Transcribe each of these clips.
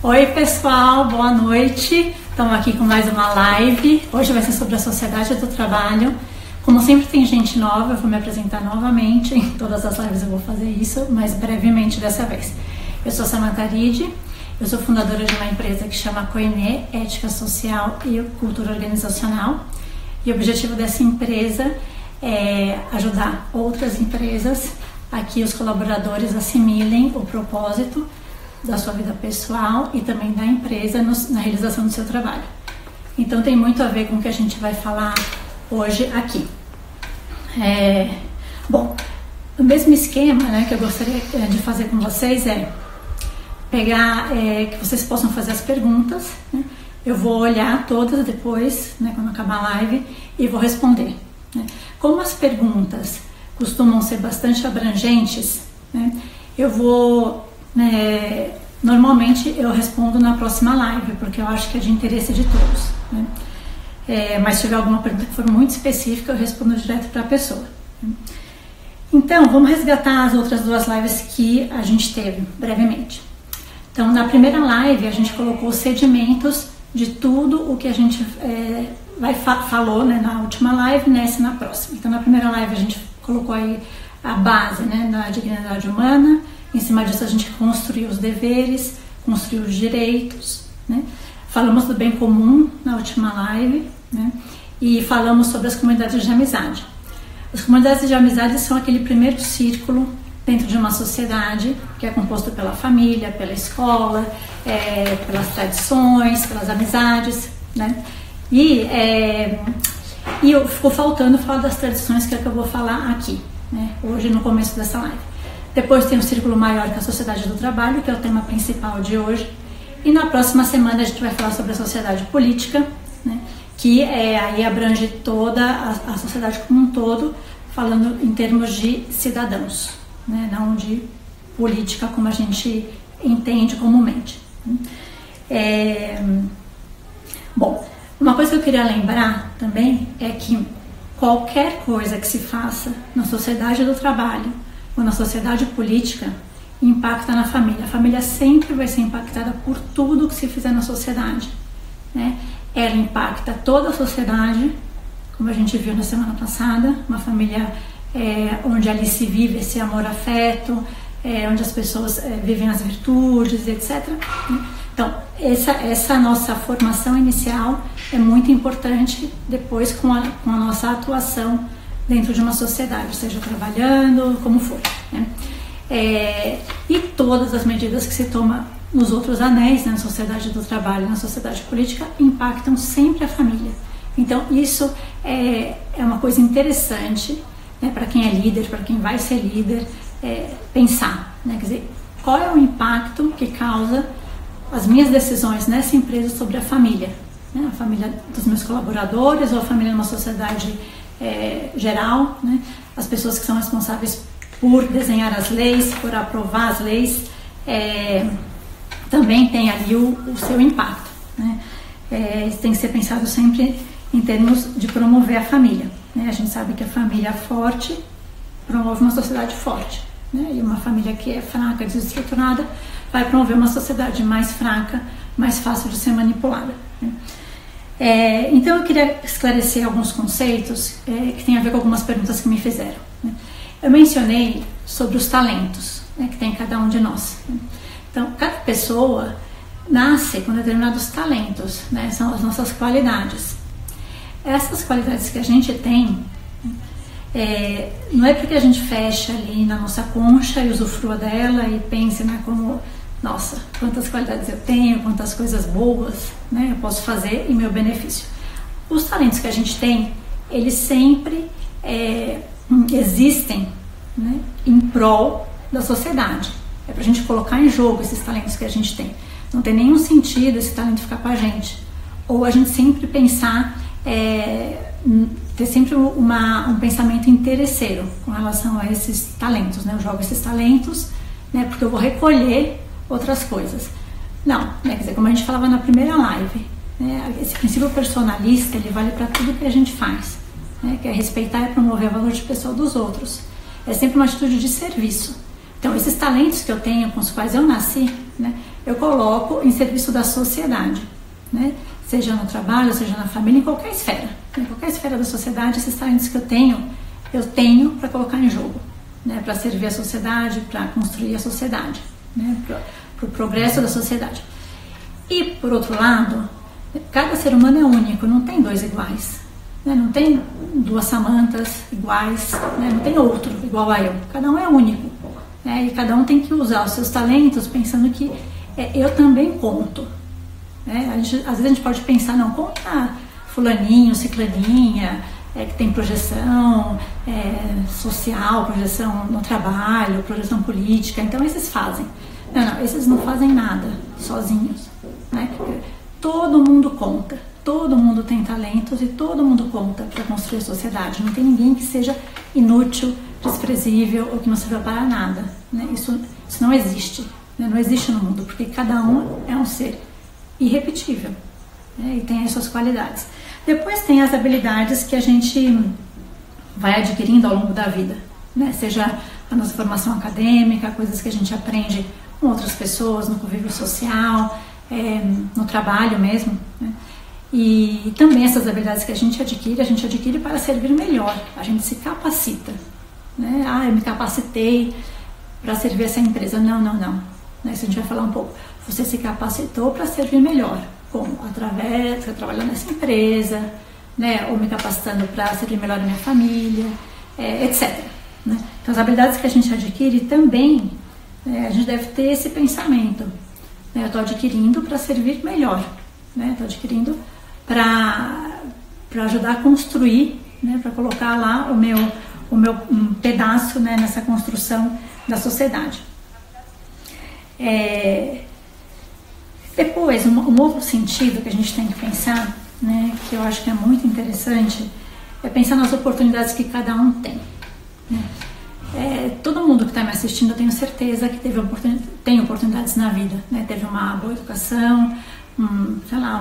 Oi pessoal, boa noite. Estamos aqui com mais uma live. Hoje vai ser sobre a sociedade do trabalho. Como sempre tem gente nova, eu vou me apresentar novamente. Em todas as lives eu vou fazer isso, mas brevemente dessa vez. Eu sou Samantha Ride, eu sou fundadora de uma empresa que chama Koine, Ética Social e Cultura Organizacional. E o objetivo dessa empresa é ajudar outras empresas a que os colaboradores assimilem o propósito da sua vida pessoal e também da empresa na realização do seu trabalho. Então tem muito a ver com o que a gente vai falar hoje aqui. Bom, o mesmo esquema, né, que eu gostaria de fazer com vocês é pegar, que vocês possam fazer as perguntas, né? Eu vou olhar todas depois, né, quando acabar a live, e vou responder, né? Como as perguntas costumam ser bastante abrangentes, né, eu vou... normalmente eu respondo na próxima live, porque eu acho que é de interesse de todos, né? Mas se tiver alguma pergunta que for muito específica, eu respondo direto para a pessoa, né? Então, vamos resgatar as outras duas lives que a gente teve, brevemente. Então, na primeira live, a gente colocou os sedimentos de tudo o que a gente falou, né, na última live, nessa e na próxima. Então, na primeira live, a gente colocou aí a base, né, da dignidade humana. Em cima disso a gente construiu os deveres, construiu os direitos, né? Falamos do bem comum na última live, né? E falamos sobre as comunidades de amizade. As comunidades de amizade são aquele primeiro círculo dentro de uma sociedade que é composto pela família, pela escola, pelas tradições, pelas amizades, né? E ficou faltando falar das tradições que é que eu vou falar aqui, né, hoje no começo dessa live. Depois tem um círculo maior que é a sociedade do trabalho, que é o tema principal de hoje. E na próxima semana a gente vai falar sobre a sociedade política, né, que aí abrange toda a sociedade como um todo, falando em termos de cidadãos, né, não de política como a gente entende comumente. Bom, uma coisa que eu queria lembrar também é que qualquer coisa que se faça na sociedade do trabalho ou na sociedade política impacta na família. A família sempre vai ser impactada por tudo que se fizer na sociedade, né? Ela impacta toda a sociedade, como a gente viu na semana passada, uma família onde ali se vive esse amor-afeto, onde as pessoas vivem as virtudes, etc. Então, essa nossa formação inicial é muito importante depois com a nossa atuação dentro de uma sociedade, seja trabalhando, como for, né? E todas as medidas que se tomam nos outros anéis, né, na sociedade do trabalho, na sociedade política, impactam sempre a família. Então, isso é uma coisa interessante, né, para quem é líder, para quem vai ser líder, pensar, né, quer dizer, qual é o impacto que causa as minhas decisões nessa empresa sobre a família, né, a família dos meus colaboradores ou a família numa sociedade geral, né, as pessoas que são responsáveis por desenhar as leis, por aprovar as leis, também tem ali o seu impacto, né? Isso tem que ser pensado sempre em termos de promover a família, né? A gente sabe que a família forte promove uma sociedade forte, né? E uma família que é fraca, desestruturada, vai promover uma sociedade mais fraca, mais fácil de ser manipulada, né? Então eu queria esclarecer alguns conceitos que tem a ver com algumas perguntas que me fizeram, né? Eu mencionei sobre os talentos, né, que tem cada um de nós, né? Então, cada pessoa nasce com determinados talentos, né, são as nossas qualidades. Essas qualidades que a gente tem, não é porque a gente fecha ali na nossa concha e usufrua dela e pense, né, como, nossa, quantas qualidades eu tenho, quantas coisas boas, né, eu posso fazer em meu benefício. Os talentos que a gente tem, eles sempre existem, né, em prol da sociedade. É pra gente colocar em jogo esses talentos que a gente tem. Não tem nenhum sentido esse talento ficar com a gente. Ou a gente sempre pensar, ter sempre um pensamento interesseiro com relação a esses talentos, né? Eu jogo esses talentos, né, porque eu vou recolher outras coisas. Não, né, quer dizer, como a gente falava na primeira live, né, esse princípio personalista, ele vale para tudo que a gente faz, né, que é respeitar e promover o valor de pessoa dos outros. É sempre uma atitude de serviço. Então, esses talentos que eu tenho, com os quais eu nasci, né, eu coloco em serviço da sociedade, né? Seja no trabalho, seja na família, em qualquer esfera. Em qualquer esfera da sociedade, esses talentos que eu tenho para colocar em jogo, né? Para servir a sociedade, para construir a sociedade, né? Para o progresso da sociedade. E, por outro lado, cada ser humano é único, não tem dois iguais, né? Não tem duas Samantas iguais, né? Não tem outro igual a eu. Cada um é único, né? E cada um tem que usar os seus talentos pensando que eu também conto, né? Às vezes a gente pode pensar, não, conta fulaninho, ciclaninha, que tem projeção social, projeção no trabalho, projeção política, então esses fazem. Não, esses não fazem nada sozinhos, né? Todo mundo conta, todo mundo tem talentos e todo mundo conta para construir a sociedade. Não tem ninguém que seja inútil, desprezível ou que não sirva para nada, né? Isso não existe, né? Não existe no mundo, porque cada um é um ser irrepetível, né? E tem as suas qualidades. Depois tem as habilidades que a gente vai adquirindo ao longo da vida, né? Seja a nossa formação acadêmica, coisas que a gente aprende com outras pessoas, no convívio social, no trabalho mesmo, né? E também essas habilidades que a gente adquire para servir melhor, a gente se capacita, né? Eu me capacitei para servir essa empresa. Não, né? Isso a gente vai falar um pouco. Você se capacitou para servir melhor. Como? Através de trabalhar nessa empresa, né? Ou me capacitando para servir melhor a minha família, etc, né? Então as habilidades que a gente adquire também, a gente deve ter esse pensamento, né? Eu estou adquirindo para servir melhor, né? Estou adquirindo para ajudar a construir, né? Para colocar lá o meu pedaço, né? Nessa construção da sociedade. Depois, um outro sentido que a gente tem que pensar, né, que eu acho que é muito interessante, é pensar nas oportunidades que cada um tem, né? Todo mundo que está me assistindo, eu tenho certeza que tem oportunidades na vida, né? Teve uma boa educação, sei lá,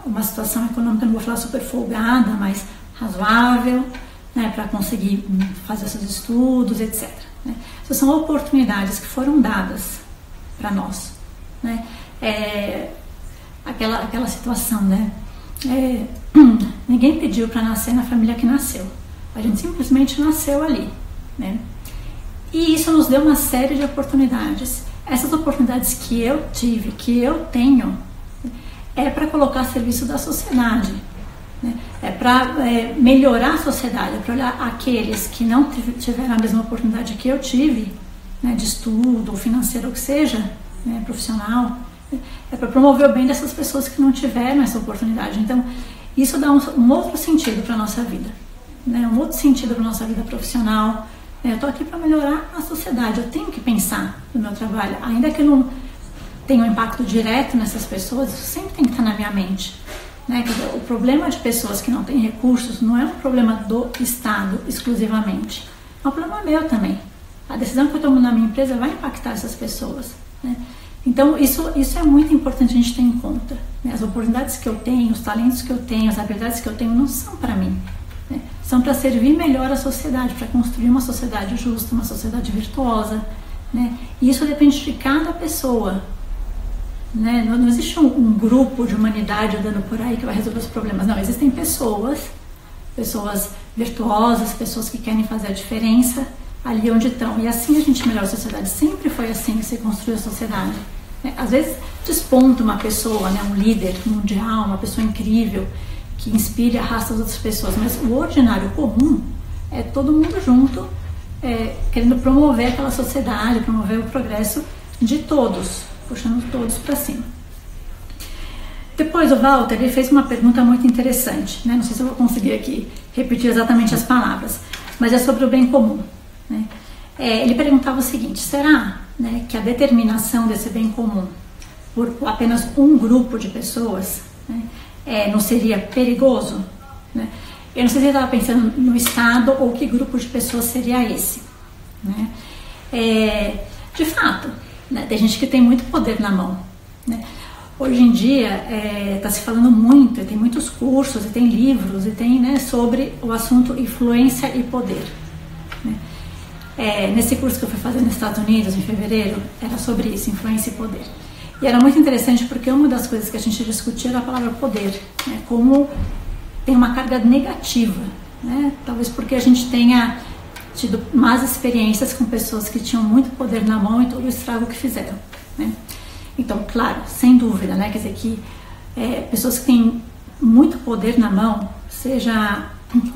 uma situação econômica, não vou falar super folgada, mas razoável, né, para conseguir fazer seus estudos, etc, né? Essas são oportunidades que foram dadas para nós, né? Aquela situação, né? Ninguém pediu para nascer na família que nasceu, a gente simplesmente nasceu ali, né? E isso nos deu uma série de oportunidades. Essas oportunidades que eu tive, que eu tenho, para colocar a serviço da sociedade, né? Para melhorar a sociedade, para olhar aqueles que não tiveram a mesma oportunidade que eu tive, né, de estudo, financeiro, ou que seja, né, profissional. Para promover o bem dessas pessoas que não tiveram essa oportunidade. Então, isso dá um outro sentido para a nossa vida, né? Um outro sentido para a nossa vida profissional. Eu estou aqui para melhorar a sociedade, eu tenho que pensar no meu trabalho, ainda que eu não tenha um impacto direto nessas pessoas, isso sempre tem que estar na minha mente, né? O problema de pessoas que não têm recursos não é um problema do Estado exclusivamente, é um problema meu também. A decisão que eu tomo na minha empresa vai impactar essas pessoas, né? Então, isso é muito importante a gente ter em conta, né? As oportunidades que eu tenho, os talentos que eu tenho, as habilidades que eu tenho não são para mim, né? São para servir melhor a sociedade, para construir uma sociedade justa, uma sociedade virtuosa, né? E isso depende de cada pessoa, né? Não existe um grupo de humanidade andando por aí que vai resolver os problemas. Não, existem pessoas virtuosas, pessoas que querem fazer a diferença ali onde estão. E assim a gente melhora a sociedade. Sempre foi assim que se construiu a sociedade. Às vezes desponta uma pessoa, né, um líder mundial, uma pessoa incrível, que inspire e arrasta as outras pessoas, mas o ordinário comum é todo mundo junto, querendo promover aquela sociedade, promover o progresso de todos, puxando todos para cima. Depois o Walter ele fez uma pergunta muito interessante, né? Não sei se eu vou conseguir aqui repetir exatamente as palavras, mas é sobre o bem comum, né? Ele perguntava o seguinte: será, né, que a determinação desse bem comum por apenas um grupo de pessoas, né, não seria perigoso, né? Eu não sei se ele estava pensando no Estado ou que grupo de pessoas seria esse, né? De fato, né, tem gente que tem muito poder na mão, né? Hoje em dia está se falando muito, tem muitos cursos e tem livros e tem, né, sobre o assunto influência e poder, né? Nesse curso que eu fui fazer nos Estados Unidos em fevereiro, era sobre isso, influência e poder. E era muito interessante porque uma das coisas que a gente discutia era a palavra poder, né? Como tem uma carga negativa, né? Talvez porque a gente tenha tido más experiências com pessoas que tinham muito poder na mão e todo o estrago que fizeram, né? Então, claro, sem dúvida, né? Quer dizer que pessoas que têm muito poder na mão, seja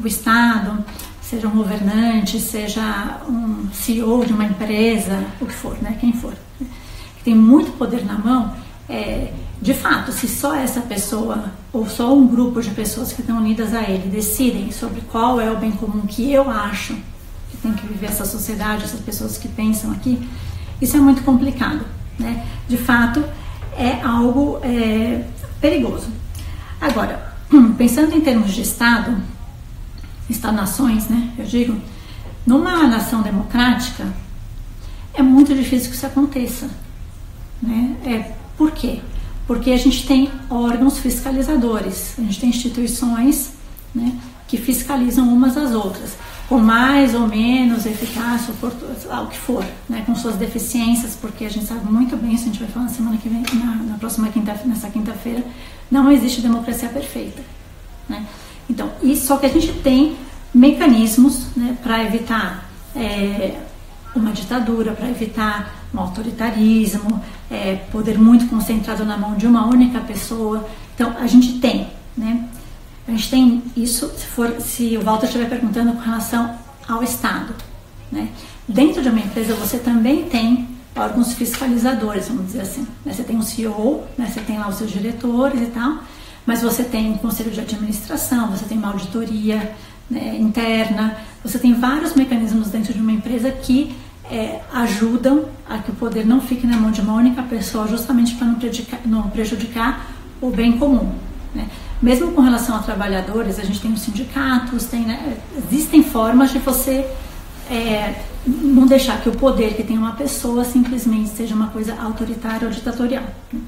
o Estado, seja um governante, seja um CEO de uma empresa, o que for, né? Quem for, que tem muito poder na mão, de fato, se só essa pessoa ou só um grupo de pessoas que estão unidas a ele decidem sobre qual é o bem comum que eu acho que tem que viver essa sociedade, essas pessoas que pensam aqui, isso é muito complicado, né? De fato, é algo perigoso. Agora, pensando em termos de Estado-nações, né? Eu digo, numa nação democrática, é muito difícil que isso aconteça, né? Por quê? Porque a gente tem órgãos fiscalizadores, a gente tem instituições, né, que fiscalizam umas às outras, com mais ou menos eficácia, o que for, né, com suas deficiências, porque a gente sabe muito bem, isso a gente vai falar na semana que vem, na próxima nessa quinta-feira, não existe democracia perfeita, né? Então, só que a gente tem mecanismos, né, para evitar uma ditadura, para evitar um autoritarismo, poder muito concentrado na mão de uma única pessoa. Então, a gente tem, né? A gente tem isso, se o Walter estiver perguntando com relação ao Estado, né? Dentro de uma empresa, você também tem órgãos fiscalizadores, vamos dizer assim, né? Você tem um CEO, né? Você tem lá os seus diretores e tal, mas você tem um conselho de administração, você tem uma auditoria, né, interna, você tem vários mecanismos dentro de uma empresa que ajudam a que o poder não fique na mão de uma única pessoa, justamente para não prejudicar o bem comum, né? Mesmo com relação a trabalhadores, a gente tem os sindicatos, né, existem formas de você não deixar que o poder que tem uma pessoa simplesmente seja uma coisa autoritária ou ditatorial, né?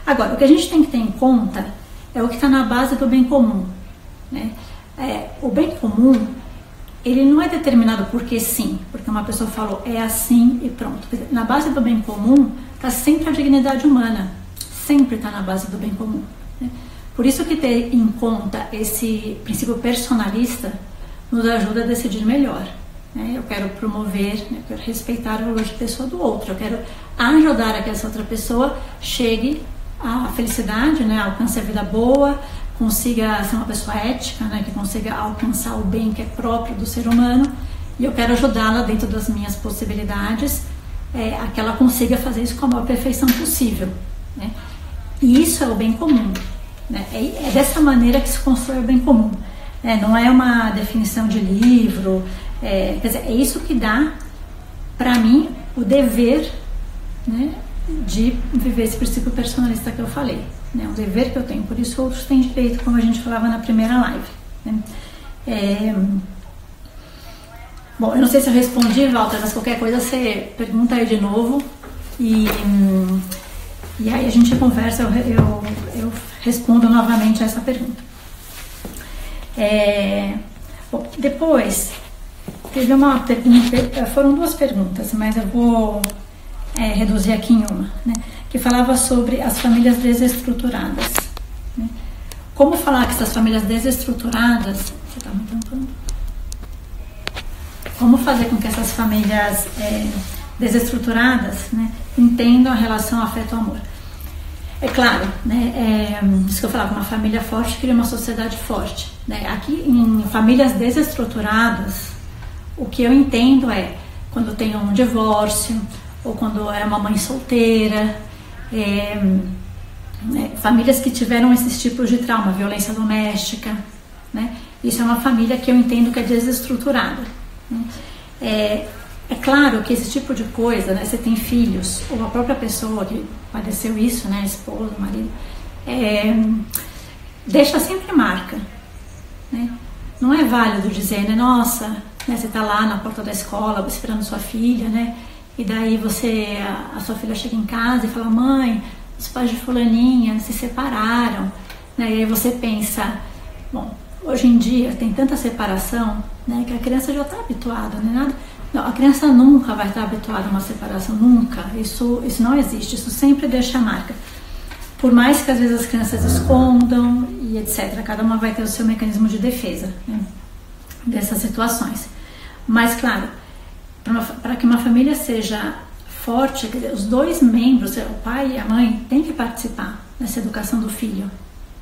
Agora, o que a gente tem que ter em conta é o que está na base do bem comum, né? O bem comum, ele não é determinado porque sim, porque uma pessoa falou é assim e pronto. Na base do bem comum está sempre a dignidade humana, sempre está na base do bem comum, né? Por isso que ter em conta esse princípio personalista nos ajuda a decidir melhor, né? Eu quero promover, né? Eu quero respeitar o valor de pessoa do outro, eu quero ajudar a que essa outra pessoa chegue à felicidade, né? Alcance a vida boa, consiga ser uma pessoa ética, né, que consiga alcançar o bem que é próprio do ser humano, e eu quero ajudá-la dentro das minhas possibilidades, a que ela consiga fazer isso com a maior perfeição possível, né? E isso é o bem comum, né? É dessa maneira que se constrói o bem comum, né? Não é uma definição de livro, quer dizer, é isso que dá para mim o dever, né, de viver esse princípio personalista que eu falei, né? Um dever que eu tenho, por isso outros têm direito, como a gente falava na primeira live, né? Bom, eu não sei se eu respondi, Walter, mas qualquer coisa você pergunta aí de novo e aí a gente conversa, eu respondo novamente a essa pergunta. Bom, depois teve uma pergunta, foram duas perguntas, mas eu vou reduzir aqui em uma, né, que falava sobre as famílias desestruturadas, né? Como falar que essas famílias desestruturadas, você está me perguntando? Como fazer com que essas famílias desestruturadas, né, entendam a relação afeto-amor? É claro, né, isso que eu falava, uma família forte cria uma sociedade forte, né? Aqui em famílias desestruturadas, o que eu entendo é quando tem um divórcio, ou quando é uma mãe solteira, famílias que tiveram esses tipos de trauma, violência doméstica, né? Isso é uma família que eu entendo que é desestruturada, né? É claro que esse tipo de coisa, né, você tem filhos, ou a própria pessoa que padeceu isso, né, esposa, marido, deixa sempre marca, né? Não é válido dizer, né, nossa, né, você está lá na porta da escola esperando sua filha, né? E daí a sua filha chega em casa e fala, mãe, os pais de fulaninha se separaram, né? E aí você pensa, bom, hoje em dia tem tanta separação, né, que a criança já está habituada, né? Não, a criança nunca vai estar habituada a uma separação, nunca. Isso não existe, isso sempre deixa marca. Por mais que às vezes as crianças escondam e etc. Cada uma vai ter o seu mecanismo de defesa, né, dessas situações. Mas, claro, para que uma família seja forte, quer dizer, os dois membros, o pai e a mãe, têm que participar nessa educação do filho,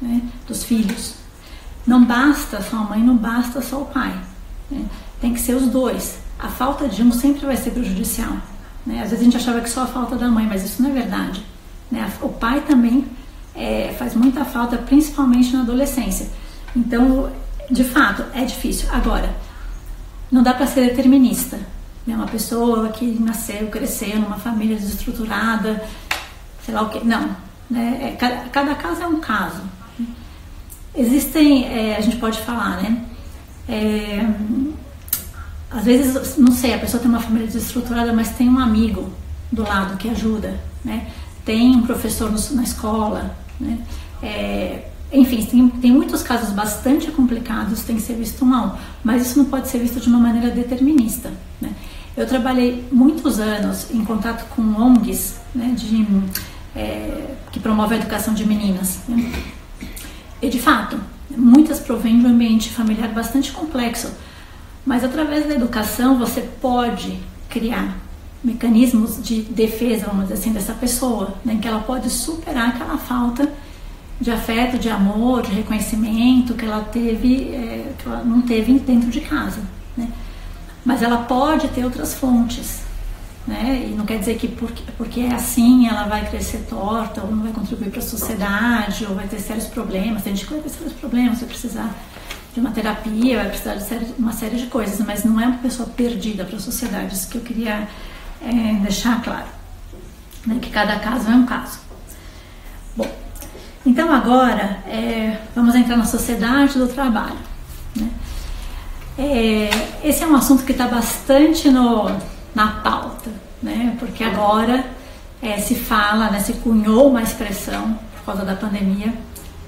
né, dos filhos. Não basta só a mãe, não basta só o pai, né, tem que ser os dois. A falta de um sempre vai ser prejudicial, né? Às vezes a gente achava que só a falta da mãe, mas isso não é verdade, né? O pai também faz muita falta, principalmente na adolescência. Então, de fato, é difícil. Agora, não dá para ser determinista, né? Uma pessoa que nasceu, cresceu numa família desestruturada, sei lá o que, não, né? Cada caso é um caso. Existem, a gente pode falar, né? Às vezes, não sei, a pessoa tem uma família desestruturada, mas tem um amigo do lado que ajuda, né? Tem um professor na escola, né? Enfim, tem muitos casos bastante complicados, tem que ser visto um a um, mas isso não pode ser visto de uma maneira determinista, né? Eu trabalhei muitos anos em contato com ONGs, né, que promovem a educação de meninas, né? E, de fato, muitas provêm de um ambiente familiar bastante complexo. Mas através da educação você pode criar mecanismos de defesa, vamos dizer assim, dessa pessoa, né, em que ela pode superar aquela falta de afeto, de amor, de reconhecimento que ela teve, que ela não teve dentro de casa, né? Mas ela pode ter outras fontes, né? E não quer dizer que porque é assim ela vai crescer torta, ou não vai contribuir para a sociedade, ou vai ter sérios problemas. Tem gente que vai ter sérios problemas, vai precisar de uma terapia, vai precisar de uma série de coisas, mas não é uma pessoa perdida para a sociedade. Isso que eu queria deixar claro, né, que cada caso é um caso. Bom, então agora vamos entrar na sociedade do trabalho, né? Esse é um assunto que está bastante na pauta, né, porque agora se fala, né, se cunhou uma expressão por causa da pandemia,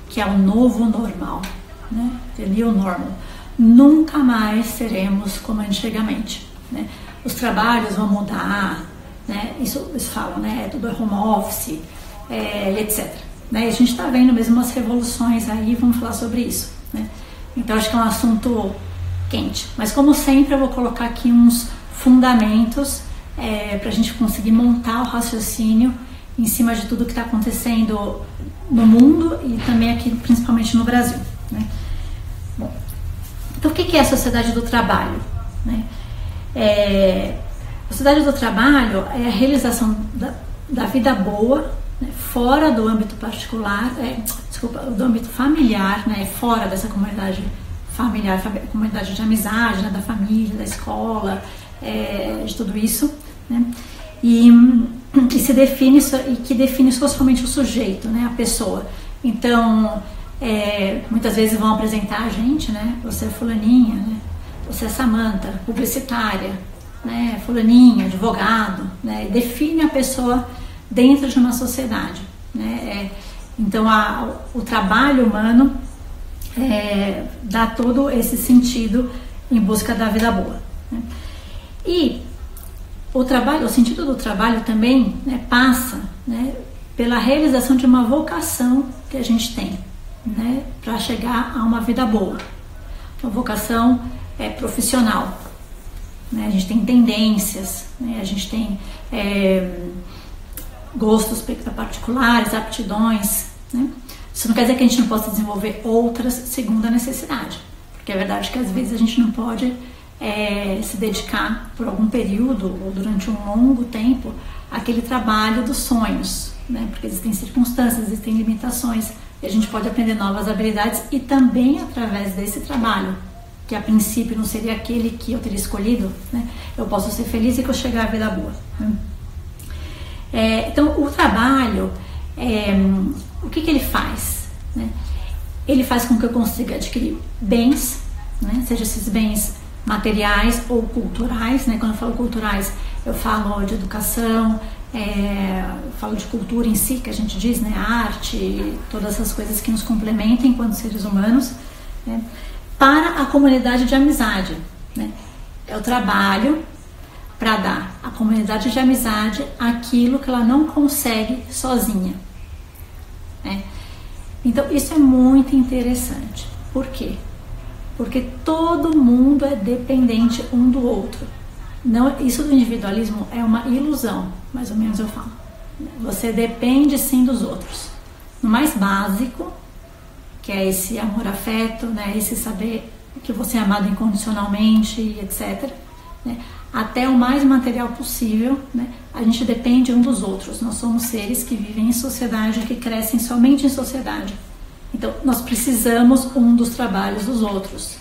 que é o novo normal, né? The new normal. Nunca mais seremos como antigamente, né? Os trabalhos vão mudar, né? Isso falam, né? Tudo é home office, etc, né? E a gente está vendo mesmo umas revoluções aí, vamos falar sobre isso, né? Então acho que é um assunto quente, mas como sempre eu vou colocar aqui uns fundamentos para a gente conseguir montar o raciocínio em cima de tudo que está acontecendo no mundo e também aqui principalmente no Brasil, né? Bom, então o que é a sociedade do trabalho, né? A sociedade do trabalho é a realização da vida boa, né, fora do âmbito particular, do âmbito familiar, né, fora dessa comunidade familiar, comunidade de amizade, né, da família, da escola, de tudo isso, né? E se define, e que define socialmente o sujeito, né, a pessoa. Então, muitas vezes vão apresentar a gente, né? Você é fulaninha, né? Você é Samanta, publicitária, né? Fulaninha, advogado, né? E define a pessoa dentro de uma sociedade, né? Então, o trabalho humano dá todo esse sentido em busca da vida boa, né? E o sentido do trabalho também, né, passa, né, pela realização de uma vocação que a gente tem, né, para chegar a uma vida boa. Uma vocação profissional, né? A gente tem tendências, né? A gente tem gostos particulares, aptidões, né? Isso não quer dizer que a gente não possa desenvolver outras segundo a necessidade, porque é verdade que às vezes a gente não pode se dedicar por algum período ou durante um longo tempo àquele trabalho dos sonhos, né? Porque existem circunstâncias, existem limitações, e a gente pode aprender novas habilidades e também através desse trabalho, que a princípio não seria aquele que eu teria escolhido, né, eu posso ser feliz e que eu chegar à vida boa, né? Então o trabalho, o que ele faz, né? Ele faz com que eu consiga adquirir bens, né, seja esses bens materiais ou culturais, né? Quando eu falo culturais, eu falo de educação, eu falo de cultura em si, que a gente diz, né? Arte, todas essas coisas que nos complementam enquanto seres humanos, né? Para a comunidade de amizade, né? É o trabalho para dar à comunidade de amizade aquilo que ela não consegue sozinha, né? Então isso é muito interessante. Por quê? Porque todo mundo é dependente um do outro. Não, isso do individualismo é uma ilusão, mais ou menos eu falo. Você depende sim dos outros. No mais básico, que é esse amor-afeto, né? Esse saber que você é amado incondicionalmente, etc., né? Até o mais material possível, né? A gente depende um dos outros. Nós somos seres que vivem em sociedade, que crescem somente em sociedade. Então, nós precisamos um dos trabalhos dos outros,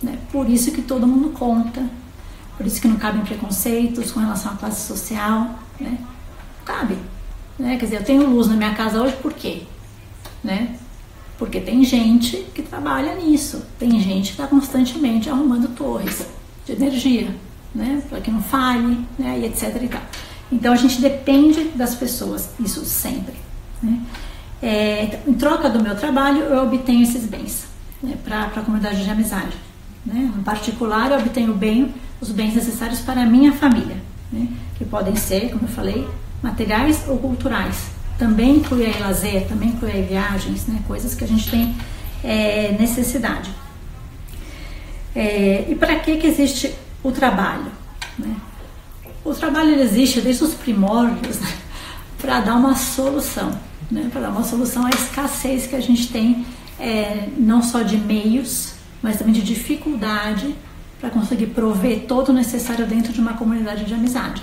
né? Por isso que todo mundo conta, por isso que não cabem preconceitos com relação à classe social, né? Cabe, né? Quer dizer, eu tenho luz na minha casa hoje, por quê? Né? Porque tem gente que trabalha nisso, tem gente que está constantemente arrumando torres de energia, né? Para que não falhe, né? E etc e tal. Então, a gente depende das pessoas, isso sempre, né? Em troca do meu trabalho, eu obtenho esses bens, né, para a comunidade de amizade, né? Em particular, eu obtenho os bens necessários para a minha família, né? Que podem ser, como eu falei, materiais ou culturais. Também inclui aí lazer, também inclui aí viagens, né? Coisas que a gente tem necessidade. E para que existe o trabalho, né? O trabalho ele existe desde os primórdios, né, para dar uma solução, né, para dar uma solução à escassez que a gente tem, não só de meios, mas também de dificuldade para conseguir prover todo o necessário dentro de uma comunidade de amizade,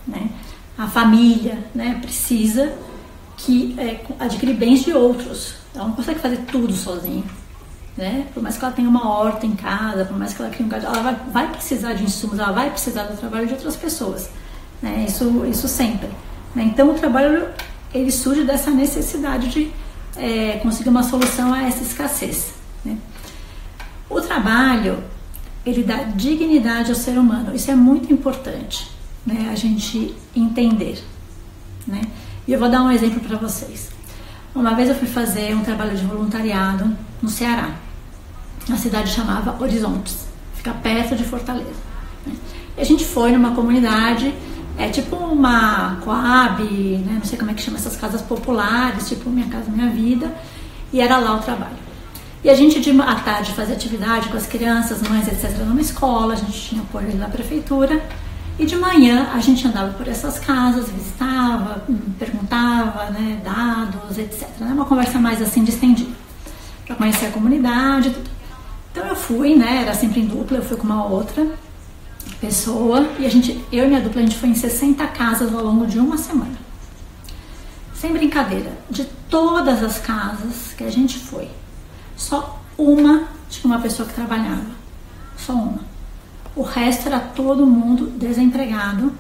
né? A família, né, precisa adquirir bens de outros. Ela não consegue fazer tudo sozinha, né? Por mais que ela tenha uma horta em casa, por mais que ela crie um gado, ela vai precisar de insumos, ela vai precisar do trabalho de outras pessoas, né? Isso sempre, né? Então o trabalho ele surge dessa necessidade de conseguir uma solução a essa escassez, né? O trabalho ele dá dignidade ao ser humano. Isso é muito importante, né? A gente entender, né? E eu vou dar um exemplo para vocês. Uma vez eu fui fazer um trabalho de voluntariado no Ceará. A cidade chamava Horizontes, fica perto de Fortaleza, né? E a gente foi numa comunidade, tipo uma Coab, né? Não sei como é que chama essas casas populares, tipo Minha Casa Minha Vida, e era lá o trabalho. E a gente à tarde fazia atividade com as crianças, mães, etc. numa escola, a gente tinha apoio da prefeitura, e de manhã a gente andava por essas casas, visitava, perguntava, né, dados, etc. Uma conversa mais assim distendida, para conhecer a comunidade, tudo. Então eu fui, né, era sempre em dupla, eu fui com uma outra pessoa, e eu e minha dupla, a gente foi em 60 casas ao longo de uma semana. Sem brincadeira, de todas as casas que a gente foi, só uma tinha uma pessoa que trabalhava, só uma. O resto era todo mundo desempregado,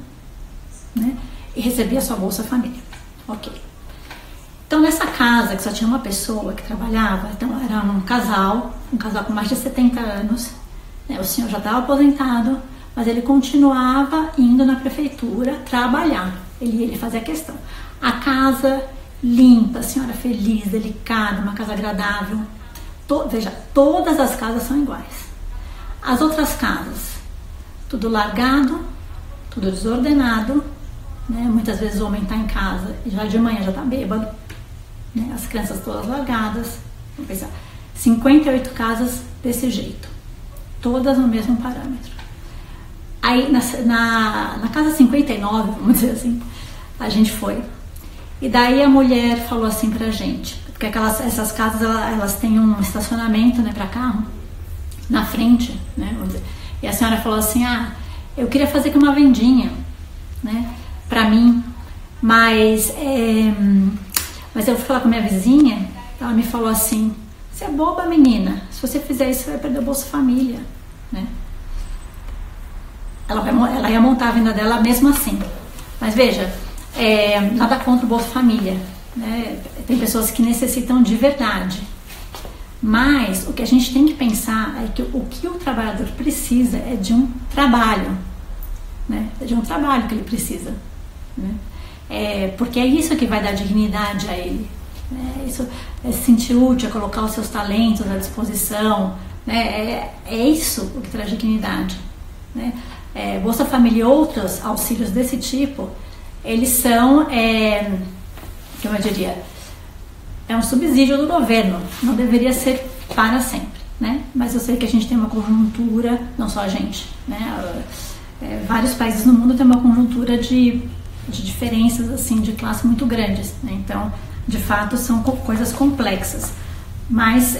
né, e recebia sua Bolsa Família. Ok. Então nessa casa que só tinha uma pessoa que trabalhava, então era um casal com mais de 70 anos, né, o senhor já estava aposentado, mas ele continuava indo na prefeitura trabalhar, ele fazia questão. A casa limpa, a senhora feliz, delicada, uma casa agradável. Veja, todas as casas são iguais. As outras casas, tudo largado, tudo desordenado, né? Muitas vezes o homem está em casa e já de manhã já está bêbado, né? As crianças todas largadas. Vamos pensar, 58 casas desse jeito, todas no mesmo parâmetro. Aí na casa 59, vamos dizer assim, a gente foi. E daí a mulher falou assim pra gente, porque essas casas elas têm um estacionamento, né, para carro na frente, né, vamos dizer. E a senhora falou assim: eu queria fazer aqui uma vendinha, né, pra mim, mas eu fui falar com a minha vizinha, ela me falou assim: você é boba, menina, se você fizer isso você vai perder o Bolsa Família, né. Ela ia montar a venda dela mesmo assim. Mas veja, nada contra o Bolsa Família, né? Tem pessoas que necessitam de verdade. Mas o que a gente tem que pensar é que o que o trabalhador precisa é de um trabalho, né? É de um trabalho que ele precisa, né? Porque é isso que vai dar dignidade a ele, né? Isso é se sentir útil, é colocar os seus talentos à disposição, né? É isso o que traz dignidade, né? Bolsa Família e outros auxílios desse tipo, eles são, como eu diria, é um subsídio do governo, não deveria ser para sempre, né? Mas eu sei que a gente tem uma conjuntura, não só a gente, né? Vários países no mundo têm uma conjuntura de diferenças assim de classe muito grandes, né? Então, de fato, são coisas complexas. Mas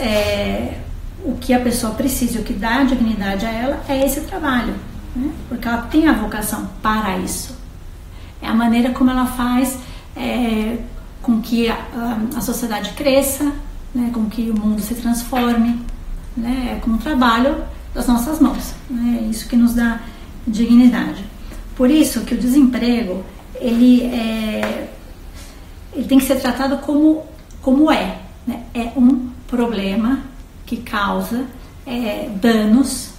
o que a pessoa precisa, o que dá dignidade a ela é esse trabalho, né? Porque ela tem a vocação para isso. É a maneira como ela faz com que a sociedade cresça, né? Com que o mundo se transforme, né? Com o trabalho das nossas mãos, né? É isso que nos dá dignidade. Por isso que o desemprego ele tem que ser tratado como é, né? É um problema que causa danos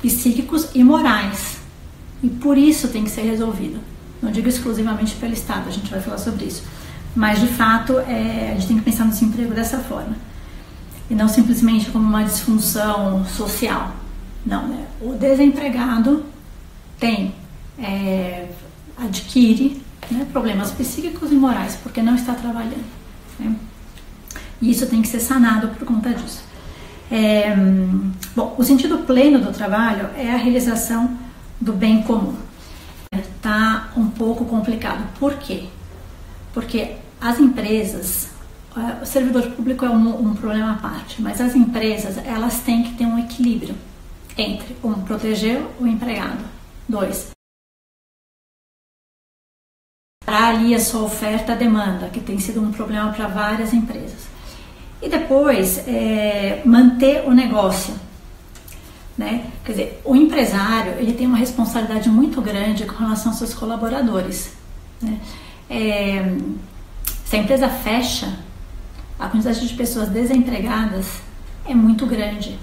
psíquicos e morais, e por isso tem que ser resolvido. Não digo exclusivamente pelo Estado, a gente vai falar sobre isso, mas de fato a gente tem que pensar no desemprego dessa forma e não simplesmente como uma disfunção social. Não, né? O desempregado adquire, né, problemas psíquicos e morais porque não está trabalhando, né? E isso tem que ser sanado por conta disso. Bom, o sentido pleno do trabalho é a realização do bem comum. Está um pouco complicado. Por quê? Porque as empresas, o servidor público é um problema à parte, mas as empresas, elas têm que ter um equilíbrio entre, proteger o empregado, 2, parar ali a sua oferta e demanda, que tem sido um problema para várias empresas. E depois, manter o negócio, né? Quer dizer, o empresário, ele tem uma responsabilidade muito grande com relação aos seus colaboradores, né? Se a empresa fecha, a quantidade de pessoas desempregadas é muito grande,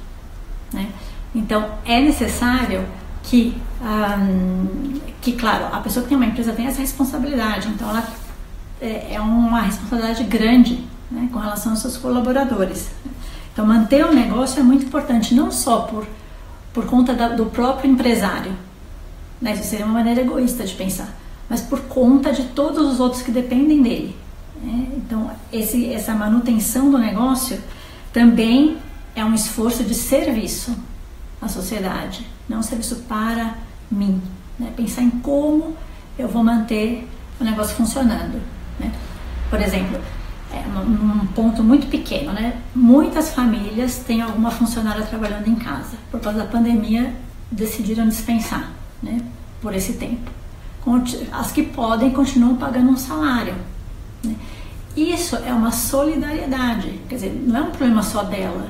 né? Então, é necessário que, claro, a pessoa que tem uma empresa tem essa responsabilidade, então ela é uma responsabilidade grande, né, com relação aos seus colaboradores. Então, manter o negócio é muito importante, não só por conta do próprio empresário, né, isso seria uma maneira egoísta de pensar, mas por conta de todos os outros que dependem dele, né? Então, essa manutenção do negócio também é um esforço de serviço à sociedade, não um serviço para mim, né? Pensar em como eu vou manter o negócio funcionando, né? Por exemplo, um ponto muito pequeno, né? Muitas famílias têm alguma funcionária trabalhando em casa. Por causa da pandemia, decidiram dispensar, né? Por esse tempo. As que podem continuam pagando um salário, né? Isso é uma solidariedade. Quer dizer, não é um problema só dela.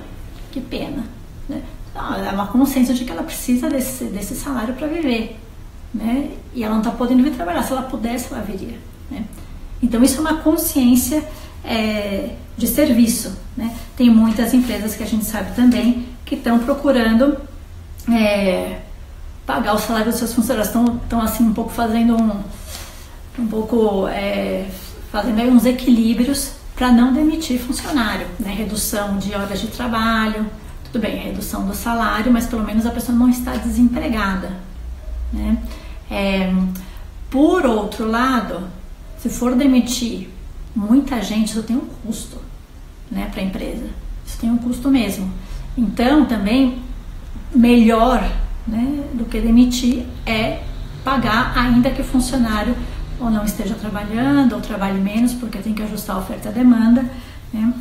Que pena, né? É uma consciência de que ela precisa desse salário para viver, né? E ela não está podendo vir trabalhar. Se ela pudesse, ela viria, né? Então, isso é uma consciência de serviço, né? Tem muitas empresas que a gente sabe também que estão procurando pagar o salário dos seus funcionários, estão assim um pouco fazendo fazendo aí uns equilíbrios para não demitir funcionário, né? Redução de horas de trabalho, tudo bem, redução do salário, mas pelo menos a pessoa não está desempregada, né? Por outro lado, se for demitir muita gente, isso tem um custo, né, para a empresa. Isso tem um custo mesmo. Então, também, melhor, né, do que demitir é pagar, ainda que o funcionário ou não esteja trabalhando, ou trabalhe menos, porque tem que ajustar a oferta e a demanda, né?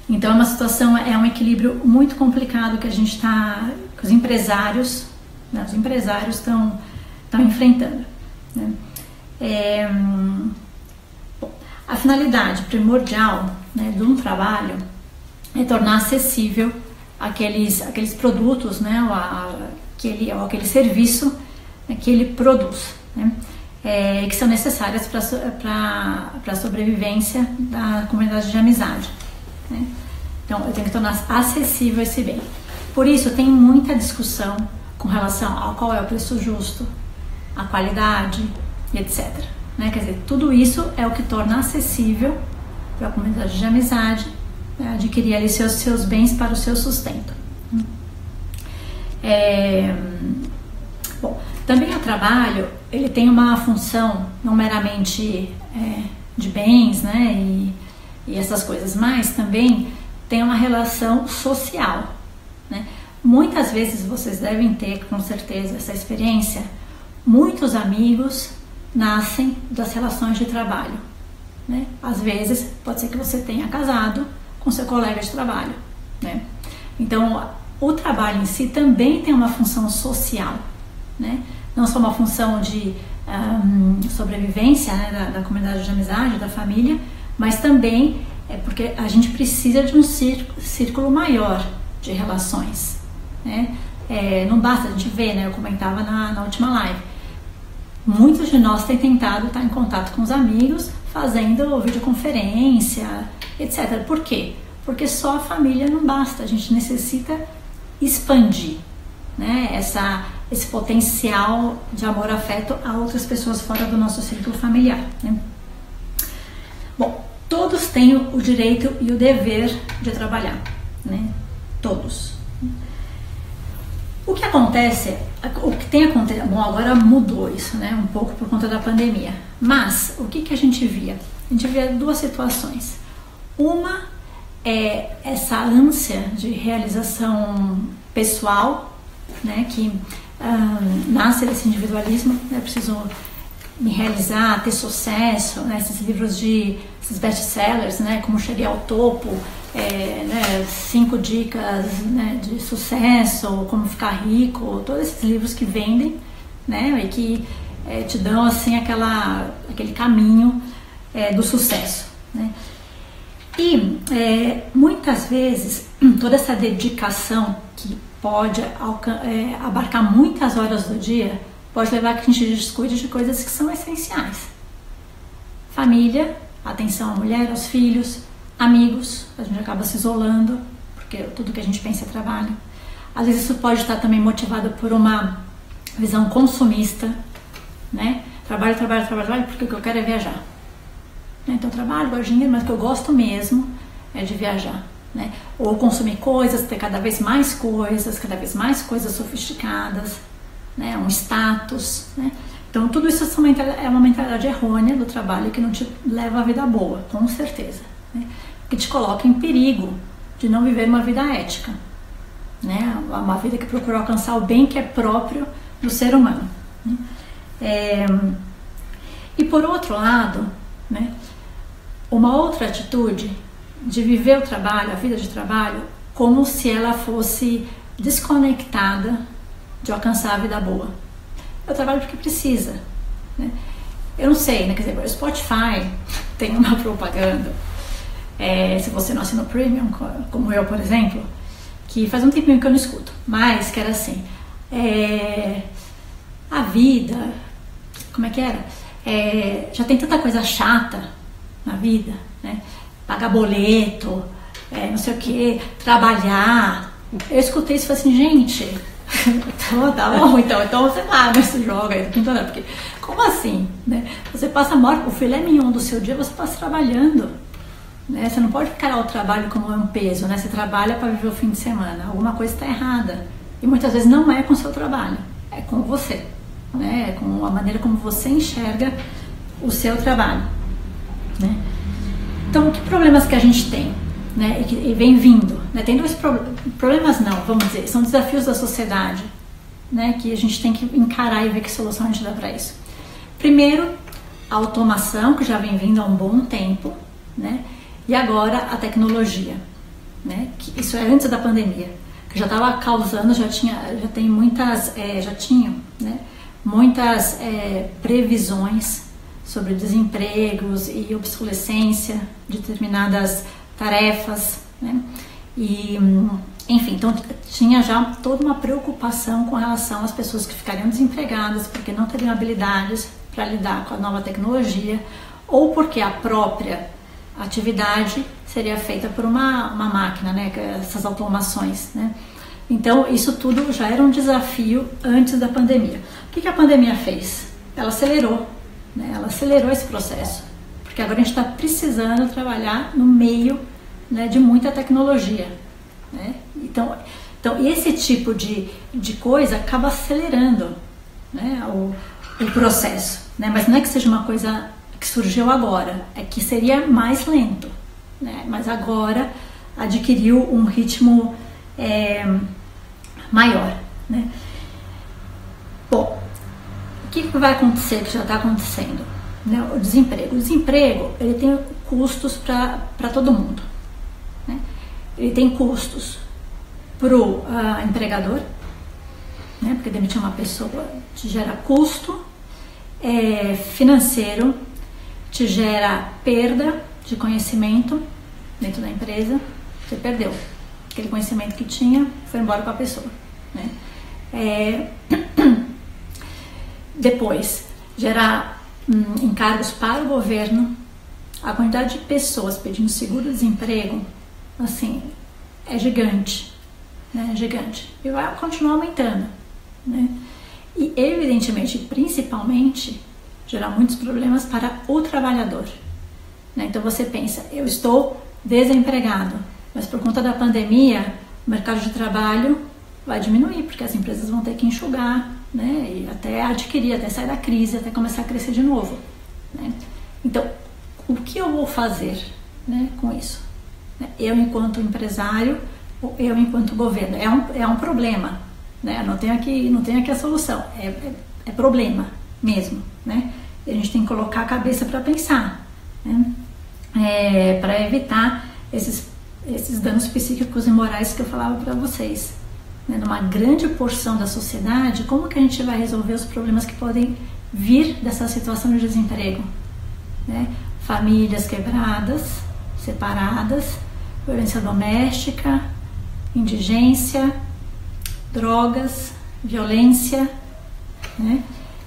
Então, é uma situação, é um equilíbrio muito complicado que a gente que os empresários, né, estão enfrentando, né? A finalidade primordial, né, de um trabalho é tornar acessível aqueles produtos, né, aquele serviço, né, que ele produz, né, que são necessárias para a sobrevivência da comunidade de amizade, né? Então, eu tenho que tornar acessível esse bem. Por isso, tem muita discussão com relação ao qual é o preço justo, a qualidade, etc. Né? Quer dizer, tudo isso é o que torna acessível para a comunidade de amizade, né, adquirir ali seus bens para o seu sustento. trabalho, ele tem uma função não meramente de bens, né, e essas coisas, mas também tem uma relação social, né? Muitas vezes vocês devem ter, com certeza, essa experiência. Muitos amigos nascem das relações de trabalho, né? Às vezes, pode ser que você tenha casado com seu colega de trabalho, né? Então, o trabalho em si também tem uma função social, né? Não só uma função de sobrevivência, né, da comunidade de amizade, da família, mas também porque a gente precisa de um círculo maior de relações, né? Não basta a gente ver, né? Eu comentava na última live. Muitos de nós têm tentado estar em contato com os amigos, fazendo videoconferência, etc. Por quê? Porque só a família não basta, a gente necessita expandir, né, esse potencial de amor e afeto a outras pessoas fora do nosso círculo familiar, né? Bom, todos têm o direito e o dever de trabalhar, né? Todos. O que acontece, o que tem acontecido, bom, agora mudou isso, né, um pouco por conta da pandemia, mas o que a gente via? A gente via duas situações. Uma é essa ânsia de realização pessoal, né, que nasce desse individualismo, né, preciso me realizar, ter sucesso, né, esses livros esses best-sellers, né, como cheguei ao topo, né, 5 dicas, né, de sucesso, como ficar rico, todos esses livros que vendem, né, e que te dão assim aquele caminho do sucesso, né. E muitas vezes toda essa dedicação que pode abarcar muitas horas do dia pode levar a que a gente descuide de coisas que são essenciais. Família, atenção à mulher, aos filhos, amigos, a gente acaba se isolando, porque tudo que a gente pensa é trabalho. Às vezes isso pode estar também motivado por uma visão consumista, né? Trabalho, porque o que eu quero é viajar. Então eu trabalho, gosto de dinheiro, mas o que eu gosto mesmo é de viajar, né? Ou consumir coisas, ter cada vez mais coisas sofisticadas, né? Um status, né? Então tudo isso é uma mentalidade errônea do trabalho que não te leva à vida boa, com certeza, né? Que te coloca em perigo de não viver uma vida ética, né? Uma vida que procura alcançar o bem que é próprio do ser humano, né? E por outro lado, né, uma outra atitude de viver o trabalho, a vida de trabalho, como se ela fosse desconectada de alcançar a vida boa. Eu trabalho porque precisa, né? Eu não sei, né? Quer dizer, o Spotify tem uma propaganda, se você não assina o Premium, como eu, por exemplo, que faz um tempinho que eu não escuto, mas que era assim, a vida, como é que era? Já tem tanta coisa chata na vida, né? Pagar boleto, não sei o que, trabalhar. Eu escutei isso e falei assim, gente, então tá bom, então sei lá, se joga aí do quinto andar, porque como assim, né? Você passa o filé mignon do seu dia, você passa trabalhando, né? Você não pode encarar o trabalho como um peso, né? Você trabalha para viver o fim de semana, alguma coisa está errada, e muitas vezes não é com o seu trabalho, é com você, né? É com a maneira como você enxerga o seu trabalho, né? Então, que problemas que a gente tem, né? E vem vindo, né? Tem dois problemas, não, vamos dizer, são desafios da sociedade, né? Que a gente tem que encarar e ver que solução a gente dá para isso. Primeiro, a automação, que já vem vindo há um bom tempo, né? E agora a tecnologia, né? Que isso é antes da pandemia, que já estava causando, já tinham, né? Muitas previsões sobre desempregos e obsolescência de determinadas tarefas, né? E, enfim, então tinha já toda uma preocupação com relação às pessoas que ficariam desempregadas porque não teriam habilidades para lidar com a nova tecnologia ou porque a própria atividade seria feita por uma máquina, né? Essas automações, né? Então isso tudo já era um desafio antes da pandemia. O que a pandemia fez? Ela acelerou, né? Ela acelerou esse processo, porque agora a gente está precisando trabalhar no meio, né, de muita tecnologia, né? Então esse tipo de coisa acaba acelerando, né, o processo, né, mas não é que seja uma coisa que surgiu agora, é que seria mais lento, né, mas agora adquiriu um ritmo maior, né. Bom, o que vai acontecer, que já está acontecendo, né, o desemprego, ele tem custos para todo mundo, né, ele tem custos para o empregador, né, porque demitir uma pessoa te gera custo financeiro, te gera perda de conhecimento dentro da empresa, você perdeu aquele conhecimento que tinha, foi embora com a pessoa, né. Depois, gerar encargos para o governo, a quantidade de pessoas pedindo seguro-desemprego, assim, é gigante, né, gigante, e vai continuar aumentando, né, e evidentemente, principalmente, gerar muitos problemas para o trabalhador, né. Então você pensa, eu estou desempregado, mas por conta da pandemia, o mercado de trabalho vai diminuir, porque as empresas vão ter que enxugar, né, e até adquirir, até sair da crise, até começar a crescer de novo, né. Então, o que eu vou fazer, né, com isso? Eu enquanto empresário, ou eu enquanto governo? É um problema, né, não tem aqui a solução, é problema mesmo, né, e a gente tem que colocar a cabeça para pensar, né, para evitar esses danos psíquicos e morais que eu falava para vocês. Numa grande porção da sociedade, como que a gente vai resolver os problemas que podem vir dessa situação de desemprego, né? Famílias quebradas, separadas, violência doméstica, indigência, drogas, violência, né?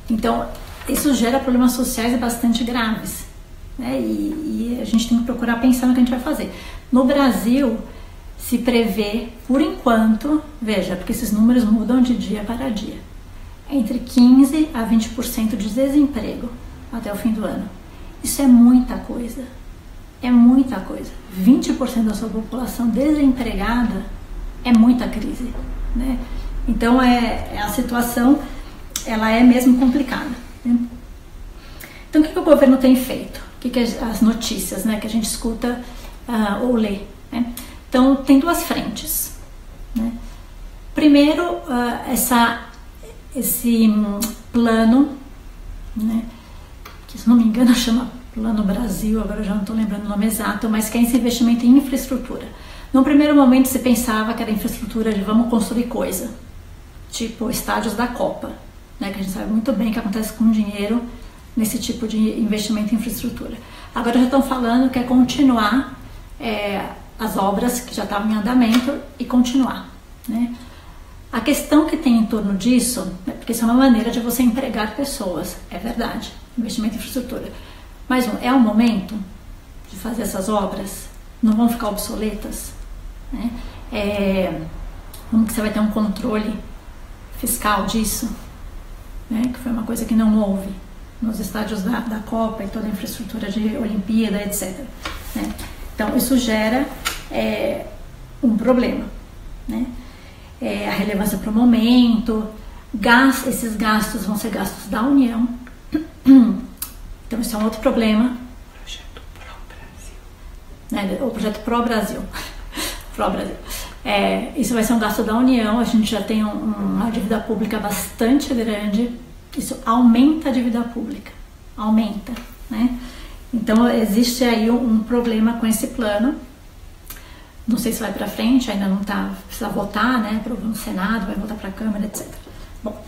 Então, isso gera problemas sociais bastante graves, né? E a gente tem que procurar pensar no que a gente vai fazer. No Brasil, se prevê, por enquanto, veja, porque esses números mudam de dia para dia, entre 15% a 20% de desemprego até o fim do ano. Isso é muita coisa, 20% da sua população desempregada é muita crise, né? Então a situação, ela é mesmo complicada, né? Então o que o governo tem feito? O que as notícias, né, que a gente escuta ou lê, né? Então, tem duas frentes, né? Primeiro, esse plano, né, que se não me engano chama Plano Brasil, agora eu já não estou lembrando o nome exato, mas que é esse investimento em infraestrutura. No primeiro momento se pensava que era infraestrutura de vamos construir coisa, tipo estádios da Copa, né, que a gente sabe muito bem que acontece com dinheiro nesse tipo de investimento em infraestrutura. Agora já estão falando que é continuar as obras que já estavam em andamento e continuar, né? A questão que tem em torno disso, né, porque isso é uma maneira de você empregar pessoas, é verdade, investimento em infraestrutura, mas é o momento de fazer essas obras, não vão ficar obsoletas, né? Como que você vai ter um controle fiscal disso, né, que foi uma coisa que não houve nos estádios da Copa e toda a infraestrutura de Olimpíada, etc., né? Então, isso gera um problema, né? A relevância para o momento, esses gastos vão ser gastos da União. Então, isso é um outro problema. Projeto Pró-Brasil. O projeto Pró-Brasil. Pró-Brasil. Isso vai ser um gasto da União, a gente já tem uma dívida pública bastante grande, isso aumenta a dívida pública, aumenta, né? Então, existe aí um problema com esse plano. Não sei se vai para frente, ainda não está, precisa votar, né? Aprovou no Senado, vai voltar para a Câmara, etc. Bom,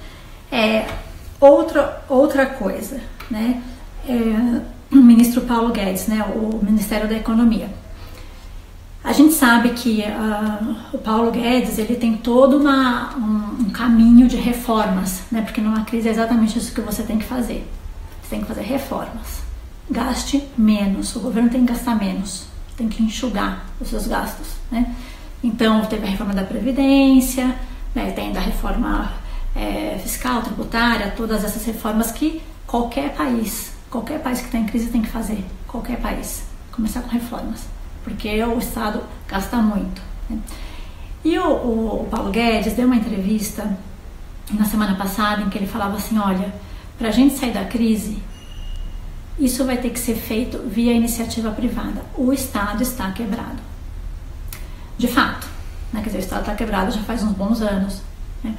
outra coisa, né? O ministro Paulo Guedes, né? O Ministério da Economia. A gente sabe que o Paulo Guedes, ele tem todo um caminho de reformas, né? Porque numa crise é exatamente isso que você tem que fazer. Você tem que fazer reformas. Gaste menos, o governo tem que gastar menos, tem que enxugar os seus gastos, né? Então, teve a reforma da Previdência, né? Tem da reforma fiscal, tributária, todas essas reformas que qualquer país que está em crise tem que fazer, qualquer país, começar com reformas, porque o Estado gasta muito, né? E o Paulo Guedes deu uma entrevista na semana passada, em que ele falava assim, olha, para a gente sair da crise, isso vai ter que ser feito via iniciativa privada. O Estado está quebrado. De fato, né? Quer dizer, o Estado está quebrado já faz uns bons anos, né?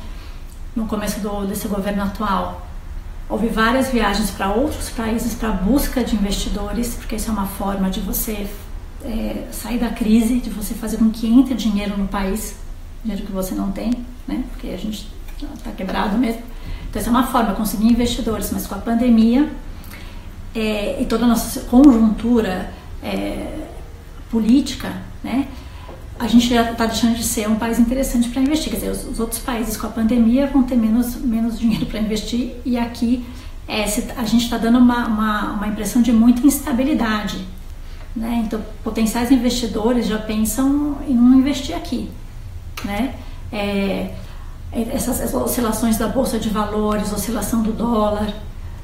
No começo desse governo atual, houve várias viagens para outros países para busca de investidores, porque isso é uma forma de você sair da crise, de você fazer com que entre dinheiro no país, dinheiro que você não tem, né? Porque a gente está quebrado mesmo. Então, essa é uma forma de conseguir investidores, mas com a pandemia e toda a nossa conjuntura política, né? A gente já está deixando de ser um país interessante para investir. Quer dizer, os outros países com a pandemia vão ter menos dinheiro para investir, e aqui a gente está dando uma impressão de muita instabilidade, né? Então, potenciais investidores já pensam em não investir aqui, né? Essas oscilações da bolsa de valores, oscilação do dólar,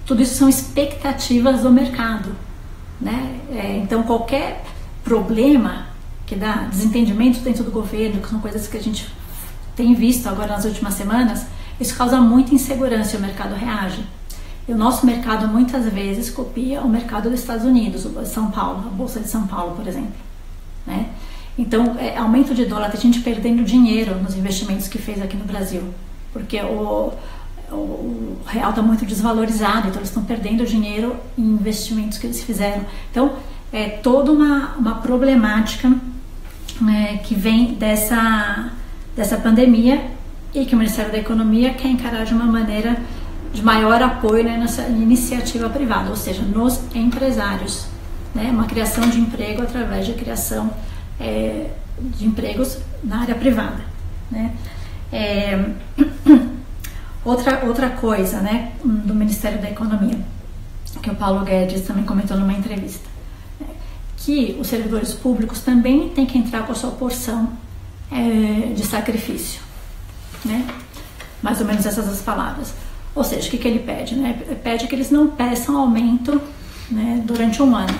tudo isso são expectativas do mercado, né? Então, qualquer problema que dá desentendimento dentro do governo, que são coisas que a gente tem visto agora nas últimas semanas, isso causa muita insegurança e o mercado reage. E o nosso mercado muitas vezes copia o mercado dos Estados Unidos, São Paulo, a Bolsa de São Paulo, por exemplo, né? Então, aumento de dólar, tem gente perdendo dinheiro nos investimentos que fez aqui no Brasil, porque o real está muito desvalorizado, então eles estão perdendo dinheiro em investimentos que eles fizeram. Então, é toda uma problemática, né, que vem dessa pandemia, e que o Ministério da Economia quer encarar de uma maneira de maior apoio, né, nessa iniciativa privada, ou seja, nos empresários, né, uma criação de emprego através de criação de empregos na área privada, né. Outra coisa, né, do Ministério da Economia, que o Paulo Guedes também comentou numa entrevista, que os servidores públicos também têm que entrar com a sua porção de sacrifício, né? Mais ou menos essas as palavras. Ou seja, o que ele pede, né? Pede que eles não peçam aumento, né, durante um ano.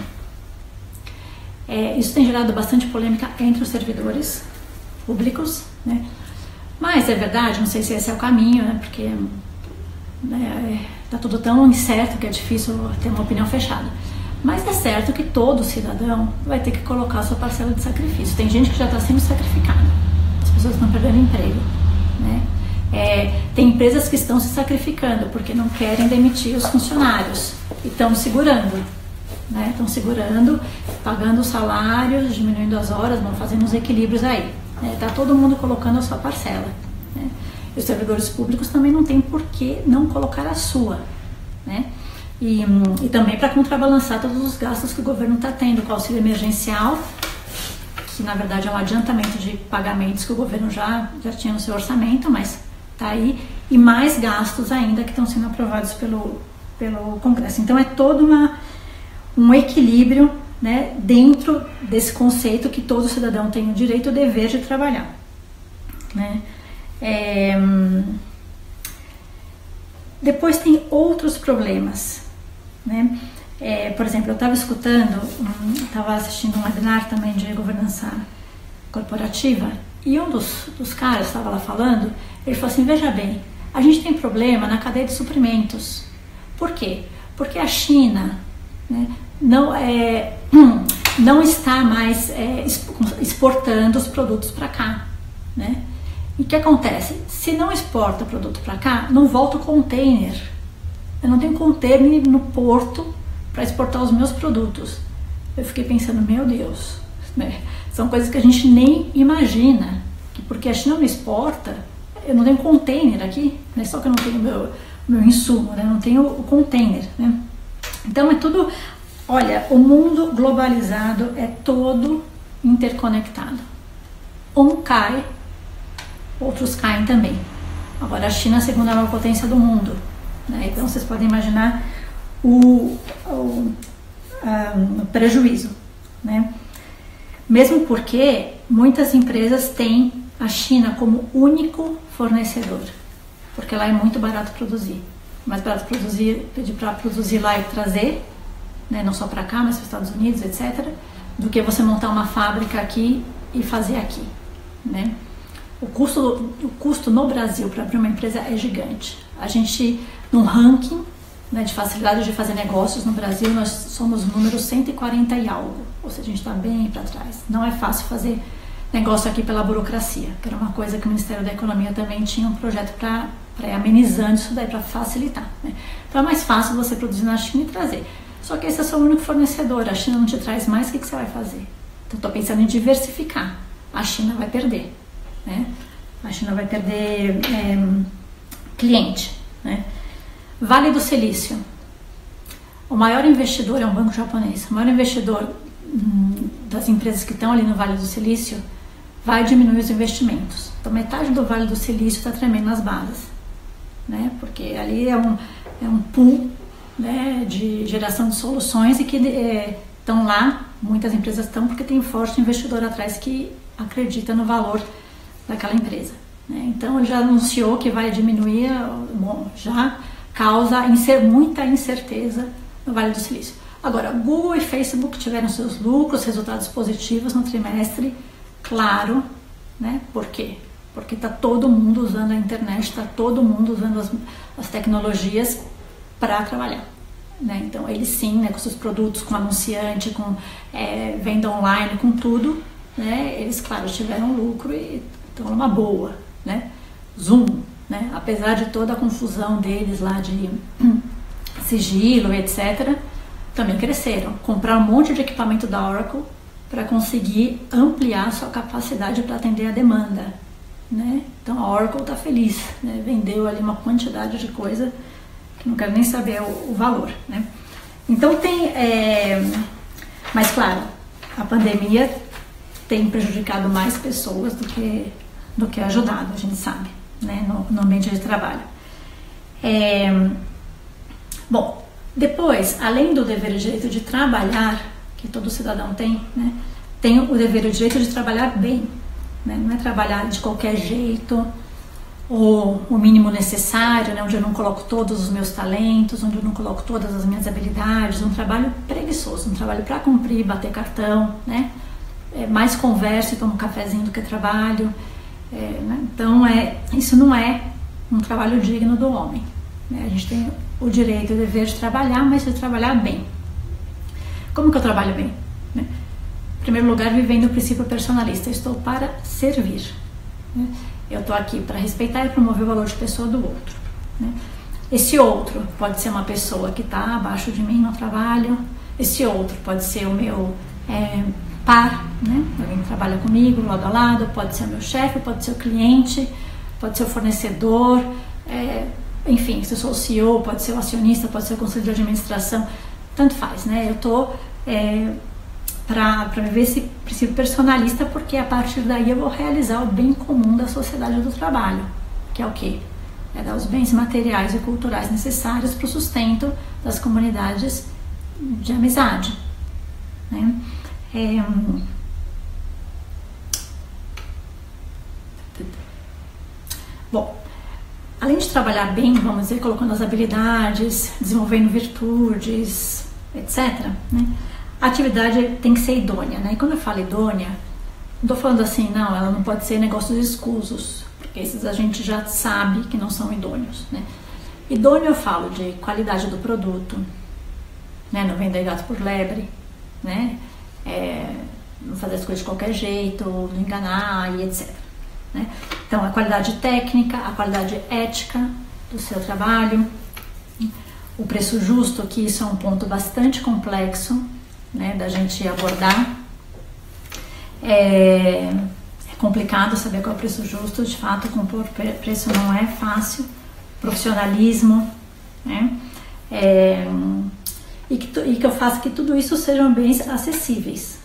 Isso tem gerado bastante polêmica entre os servidores públicos, né? Mas é verdade, não sei se esse é o caminho, né? Porque tá tudo tão incerto que é difícil ter uma opinião fechada. Mas é certo que todo cidadão vai ter que colocar a sua parcela de sacrifício. Tem gente que já está sendo sacrificada, as pessoas estão perdendo emprego, né? Tem empresas que estão se sacrificando porque não querem demitir os funcionários e estão segurando, né? Estão segurando, pagando os salários, diminuindo as horas, vão fazendo os equilíbrios aí. Está todo mundo colocando a sua parcela, né? E os servidores públicos também não tem por que não colocar a sua, né? E também para contrabalançar todos os gastos que o governo está tendo com o auxílio emergencial, que na verdade é um adiantamento de pagamentos que o governo já tinha no seu orçamento, mas está aí, e mais gastos ainda que estão sendo aprovados pelo Congresso. Então é todo um equilíbrio, né, dentro desse conceito que todo cidadão tem o direito e o dever de trabalhar, né? Depois tem outros problemas, né? Por exemplo, eu estava estava assistindo um webinar também de governança corporativa, e um dos caras estava lá falando, ele falou assim, veja bem, a gente tem problema na cadeia de suprimentos. Por quê? Porque a China, né, não está mais exportando os produtos para cá, né? E o que acontece? Se não exporta produto para cá, não volta o container. Eu não tenho container no porto para exportar os meus produtos. Eu fiquei pensando, meu Deus, né? São coisas que a gente nem imagina, que porque a China não exporta, eu não tenho container aqui, né? Só que eu não tenho meu insumo, né? Eu não tenho o container, né? Então é tudo, olha, o mundo globalizado é todo interconectado. Um cai, outros caem também. Agora a China é a segunda maior potência do mundo, né? Então vocês podem imaginar o prejuízo, né? Mesmo porque muitas empresas têm a China como único fornecedor, porque lá é muito barato produzir. Mais barato pedir para produzir lá e trazer, né? Não só para cá, mas para os Estados Unidos, etc., do que você montar uma fábrica aqui e fazer aqui, né? o custo no Brasil para abrir uma empresa é gigante. A gente, num ranking, né, de facilidade de fazer negócios no Brasil, nós somos o número 140 e algo, ou seja, a gente está bem para trás. Não é fácil fazer negócio aqui pela burocracia, que era uma coisa que o Ministério da Economia também tinha um projeto para ir amenizando isso daí, para facilitar, né? Então é mais fácil você produzir na China e trazer. Só que esse é o seu único fornecedor, a China não te traz mais, o que você vai fazer? Então estou pensando em diversificar. A China vai perder, né? A China vai perder cliente, né? Vale do Silício. O maior investidor é um banco japonês. O maior investidor das empresas que estão ali no Vale do Silício vai diminuir os investimentos. Então metade do Vale do Silício está tremendo nas balas, né? Porque ali é um pool, né, de geração de soluções e que estão lá, muitas empresas estão porque tem um forte investidor atrás que acredita no valor daquela empresa, né? Então ele já anunciou que vai diminuir, bom, já causa muita incerteza no Vale do Silício. Agora, Google e Facebook tiveram seus lucros, resultados positivos no trimestre, claro, né? Por quê? Porque está todo mundo usando a internet, está todo mundo usando as tecnologias para trabalhar, né? Então eles sim, né, com seus produtos, com anunciante, com venda online, com tudo, né? Eles, claro, tiveram lucro e estão numa boa, né? Zoom, né? Apesar de toda a confusão deles lá de sigilo, etc., também cresceram. Compraram um monte de equipamento da Oracle para conseguir ampliar sua capacidade para atender a demanda, né? Então a Oracle está feliz, né? Vendeu ali uma quantidade de coisa que não quero nem saber o valor, né? Então mas claro, a pandemia tem prejudicado mais pessoas do que ajudado, a gente sabe, né? No ambiente de trabalho. Bom, depois, além do dever e direito de trabalhar, que todo cidadão tem, né? Tem o dever e direito de trabalhar bem, né? Não é trabalhar de qualquer jeito, ou o mínimo necessário, né? Onde eu não coloco todos os meus talentos, onde eu não coloco todas as minhas habilidades, um trabalho preguiçoso, um trabalho para cumprir, bater cartão, né? Mais conversa e toma um cafezinho do que trabalho, né? Então isso não é um trabalho digno do homem, né? A gente tem o direito e o dever de trabalhar, mas de trabalhar bem. Como que eu trabalho bem, né? Em primeiro lugar, vivendo o princípio personalista. Eu estou para servir, né? Eu estou aqui para respeitar e promover o valor de pessoa do outro, né? Esse outro pode ser uma pessoa que está abaixo de mim no trabalho. Esse outro pode ser o meu par, né? Alguém que trabalha comigo, lado a lado. Pode ser o meu chefe, pode ser o cliente, pode ser o fornecedor, enfim, se eu sou o CEO, pode ser o acionista, pode ser o conselho de administração, tanto faz, né? Eu estou para viver esse princípio personalista, porque a partir daí eu vou realizar o bem comum da sociedade do trabalho, que é o quê? É dar os bens materiais e culturais necessários para o sustento das comunidades de amizade, né? Bom, além de trabalhar bem, vamos dizer, colocando as habilidades, desenvolvendo virtudes, etc., né? A atividade tem que ser idônea, né? E quando eu falo idônea, não estou falando assim, não, ela não pode ser negócios escusos, porque esses a gente já sabe que não são idôneos, né? Idôneo eu falo de qualidade do produto, né? Não vender gato por lebre, né? Não fazer as coisas de qualquer jeito, não enganar e etc., né? Então, a qualidade técnica, a qualidade ética do seu trabalho, o preço justo, que isso é um ponto bastante complexo, né, da gente abordar. É complicado saber qual é o preço justo, de fato, compor preço não é fácil. Profissionalismo, né? E que eu faça que tudo isso sejam bens acessíveis,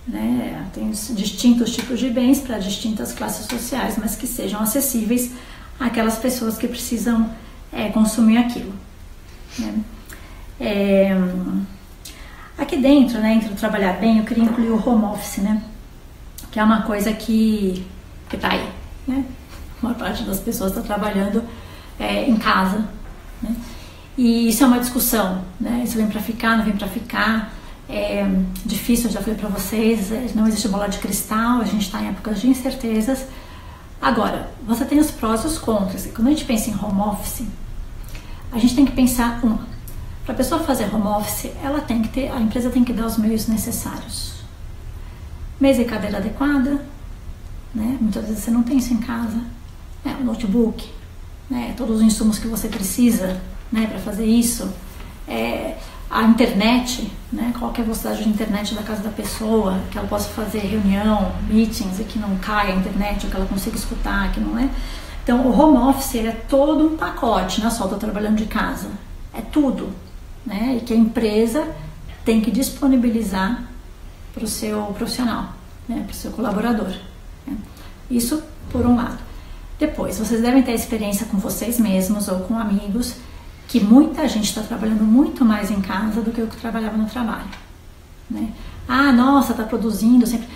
né? Tem distintos tipos de bens para distintas classes sociais, mas que sejam acessíveis àquelas pessoas que precisam consumir aquilo, né? Aqui dentro, né, entre o trabalhar bem, eu queria incluir o home office, né? Que é uma coisa que tá aí, né? Uma parte das pessoas está trabalhando em casa, né? E isso é uma discussão, né? Isso vem para ficar, não vem para ficar. É difícil, eu já falei para vocês, não existe bola de cristal, a gente está em épocas de incertezas, Agora, você tem os prós e os contras. Quando a gente pensa em home office, a gente tem que pensar, para a pessoa fazer home office, a empresa tem que dar os meios necessários. Mesa e cadeira adequada, né? Muitas vezes você não tem isso em casa, né? O notebook, né? Todos os insumos que você precisa, né, para fazer isso, a internet, né? Qual que é a velocidade de internet da casa da pessoa, que ela possa fazer reunião, meetings, e que não caia a internet, ou que ela consiga escutar, que não é. Então, o home office é todo um pacote, não é só estou trabalhando de casa, é tudo, né? E que a empresa tem que disponibilizar para o seu profissional, né? Para o seu colaborador, né? Isso por um lado. Depois, vocês devem ter experiência com vocês mesmos ou com amigos, que muita gente está trabalhando muito mais em casa do que o que trabalhava no trabalho, né? Ah, nossa, está produzindo sempre.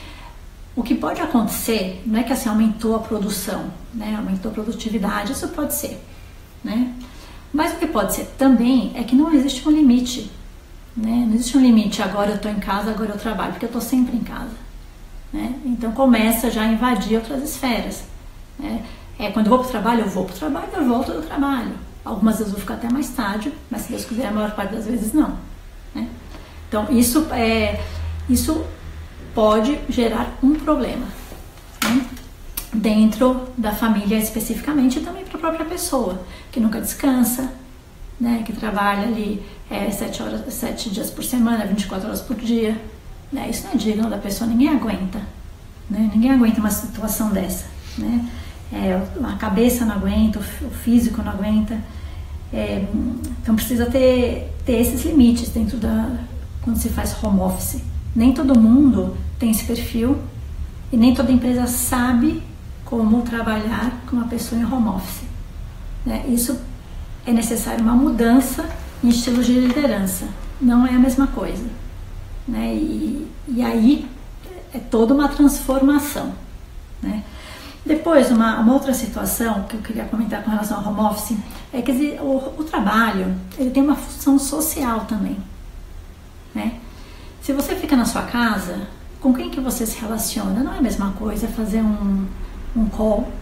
O que pode acontecer não é que assim aumentou a produção, né? Aumentou a produtividade, isso pode ser, né? Mas o que pode ser também é que não existe um limite, né? Não existe um limite, agora eu estou em casa, agora eu trabalho, porque eu estou sempre em casa, né? Então começa já a invadir outras esferas, né? Quando eu vou para o trabalho, eu volto do trabalho. Algumas vezes eu vou ficar até mais tarde, mas se Deus quiser, a maior parte das vezes não, né? Então isso pode gerar um problema, né? Dentro da família especificamente, e também para a própria pessoa, que nunca descansa, né? Que trabalha ali 7 dias por semana, 24 horas por dia, né? Isso não é digno da pessoa, ninguém aguenta, né? Ninguém aguenta uma situação dessa, né? A cabeça não aguenta, o físico não aguenta, então precisa ter esses limites dentro quando se faz home office. Nem todo mundo tem esse perfil e nem toda empresa sabe como trabalhar com uma pessoa em home office, né? Isso é necessário uma mudança em estilos de liderança, não é a mesma coisa, né? E aí é toda uma transformação, né? Depois, uma outra situação que eu queria comentar com relação ao home office é que o trabalho ele tem uma função social também, né? Se você fica na sua casa, com quem que você se relaciona? Não é a mesma coisa fazer um call,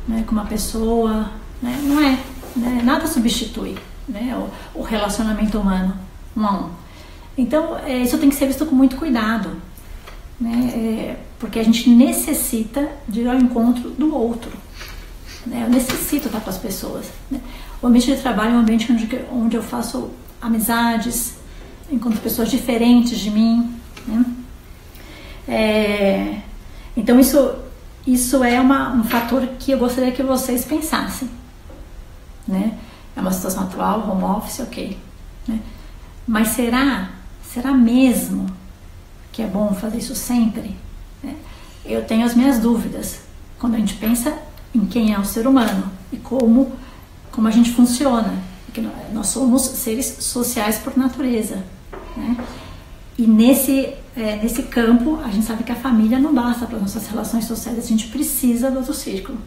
né, com uma pessoa, né? Não é, né? Nada substitui, né, o relacionamento humano, um a um. Então, isso tem que ser visto com muito cuidado, né? Porque a gente necessita de ir ao encontro do outro, né? Eu necessito estar com as pessoas, né? O ambiente de trabalho é um ambiente onde eu faço amizades, encontro pessoas diferentes de mim, né? Então isso é um fator que eu gostaria que vocês pensassem, né? É uma situação atual, home office, ok, né? Mas será mesmo que é bom fazer isso sempre, né? Eu tenho as minhas dúvidas quando a gente pensa em quem é o ser humano e como a gente funciona, porque nós somos seres sociais por natureza, né? E nesse campo a gente sabe que a família não basta para as nossas relações sociais, a gente precisa do outro círculo,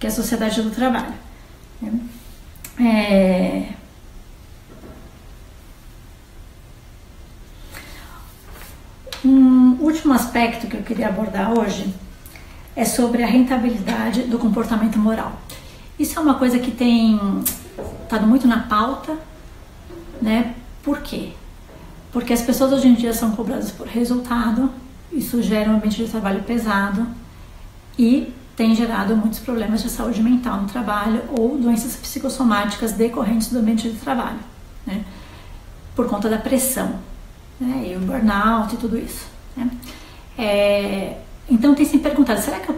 que é a sociedade do trabalho, né? Um último aspecto que eu queria abordar hoje é sobre a rentabilidade do comportamento moral. Isso é uma coisa que tem estado muito na pauta, né? Por quê? Porque as pessoas hoje em dia são cobradas por resultado, isso gera um ambiente de trabalho pesado e tem gerado muitos problemas de saúde mental no trabalho ou doenças psicossomáticas decorrentes do ambiente de trabalho, né? Por conta da pressão, né? E o burnout e tudo isso, né? Então tem se me perguntado, será que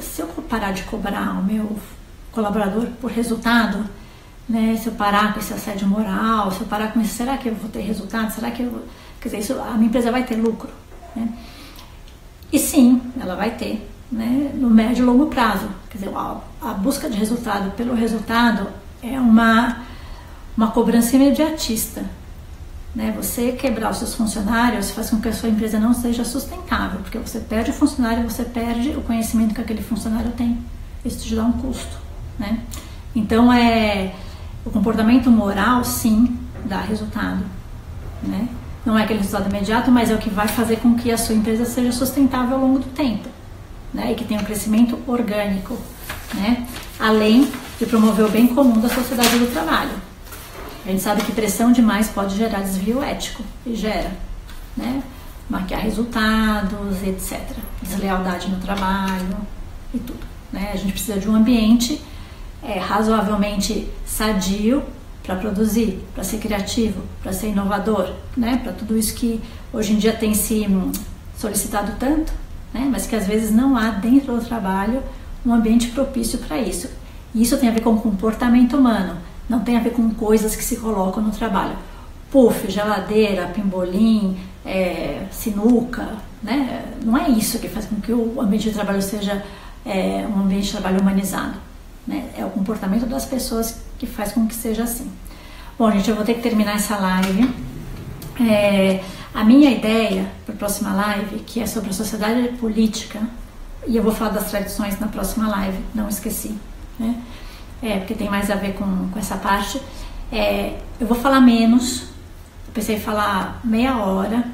se eu parar de cobrar o meu colaborador por resultado, né? Se eu parar com esse assédio moral, se eu parar com isso, será que eu vou ter resultado? Será que quer dizer, a minha empresa vai ter lucro, né? E sim, ela vai ter, né? No médio e longo prazo. Quer dizer, a busca de resultado pelo resultado é uma cobrança imediatista, né? Você quebrar os seus funcionários faz com que a sua empresa não seja sustentável, porque você perde o funcionário, você perde o conhecimento que aquele funcionário tem. Isso te dá um custo, né? Então o comportamento moral sim dá resultado, né? Não é aquele resultado imediato, mas é o que vai fazer com que a sua empresa seja sustentável ao longo do tempo, né? E que tenha um crescimento orgânico, né? Além de promover o bem comum da sociedade do trabalho. A gente sabe que pressão demais pode gerar desvio ético, e gera, né? Maquiar resultados, etc. Deslealdade no trabalho e tudo, né? A gente precisa de um ambiente razoavelmente sadio para produzir, para ser criativo, para ser inovador, né? Para tudo isso que hoje em dia tem se solicitado tanto, né? Mas que às vezes não há dentro do trabalho um ambiente propício para isso. E isso tem a ver com o comportamento humano, não tem a ver com coisas que se colocam no trabalho. Puff, geladeira, pimbolim, sinuca, né? Não é isso que faz com que o ambiente de trabalho seja um ambiente de trabalho humanizado, né? É o comportamento das pessoas que faz com que seja assim. Bom, gente, eu vou ter que terminar essa live. A minha ideia para a próxima live, que é sobre a sociedade política, e eu vou falar das tradições na próxima live, não esqueci, né? Porque tem mais a ver com essa parte. Eu vou falar menos, eu pensei em falar meia hora,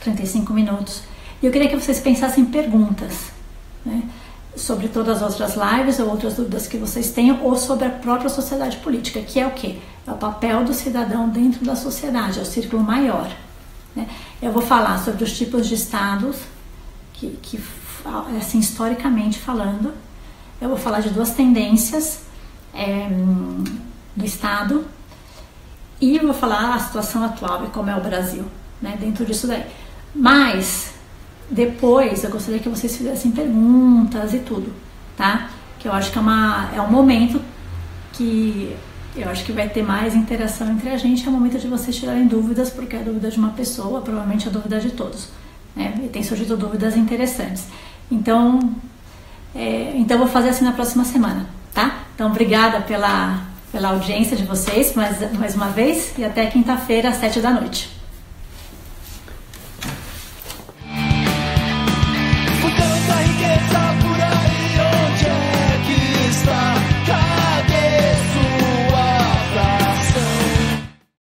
35 minutos, e eu queria que vocês pensassem em perguntas, né? Sobre todas as outras lives ou outras dúvidas que vocês tenham, ou sobre a própria sociedade política, que é o quê? É o papel do cidadão dentro da sociedade, é o círculo maior, né? Eu vou falar sobre os tipos de estados, que assim, historicamente falando. Eu vou falar de duas tendências do Estado, e eu vou falar a situação atual e como é o Brasil, né, dentro disso daí. Mas depois eu gostaria que vocês fizessem perguntas e tudo, tá? Que eu acho que é um momento que eu acho que vai ter mais interação entre a gente, é o momento de vocês tirarem dúvidas, porque é a dúvida de uma pessoa, provavelmente é a dúvida de todos, né? E tem surgido dúvidas interessantes. Então eu vou fazer assim na próxima semana, tá? Então, obrigada pela audiência de vocês mais uma vez, e até quinta-feira às 7 da noite.